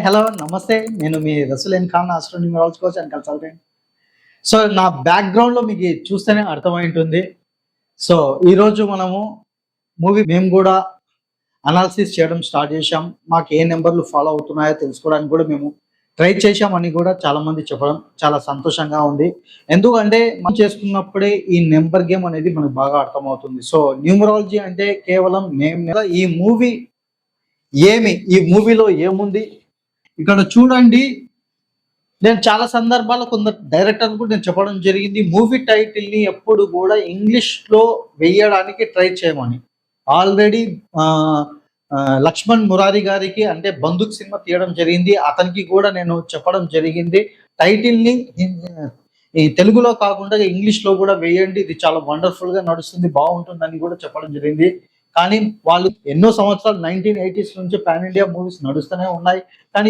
Hello నమస్తే. నేను మీ Rasool Khan astronumerology coach and consultant. So నా బ్యాక్‌గ్రౌండ్‌లో మీకు చూస్తేనే అర్థమై ఉంటుంది. సో ఈరోజు మనము మేము గూడా అనాలిసిస్ చేయడం స్టార్ట్ చేశాం. మాకు ఏ నంబర్‌లు ఫాలో అవుతున్నాయో తెలుసుకోవడానికి కూడా మేము ట్రై చేశామని కూడా చాలామంది చెప్పడం చాలా సంతోషంగా ఉంది. ఎందుకంటే మనం చేసుకున్నప్పుడే ఈ నంబర్ గేమ్ అనేది మనకు బాగా అర్థమవుతుంది. సో న్యూమరాలజీ అంటే కేవలం నేమ్ ఈ మూవీ ఈ మూవీలో ఏముంది? ఇక్కడ చూడండి. నేను చాలా సందర్భాల్లో కొందరు డైరెక్టర్లు కూడా నేను చెప్పడం జరిగింది. మూవీ టైటిల్‌ని ఎప్పుడు గూడా ఇంగ్లీష్‌లో వేయడానికి ట్రై చేయమని. ఆల్రెడీ 'లక్ష్మణ్ మురారి' గారికి అంటే 'బందూక్' సినిమా తీయడం జరిగింది. అతనికి కూడా నేను చెప్పడం జరిగింది. టైటిల్‌ని ఈ తెలుగులో కాకుండా ఇంగ్లీష్‌లో కూడా వేయండి. ఇది చాలా వండర్‌ఫుల్‌గా నడుస్తుంది. బావుంటుందని కూడా చెప్పడం జరిగింది. కానీ వాళ్ళు ఎన్నో సంవత్సరాలు 1980స్ నుంచి పాన్ ఇండియా మూవీస్ నడుస్తూనే ఉన్నాయి. కానీ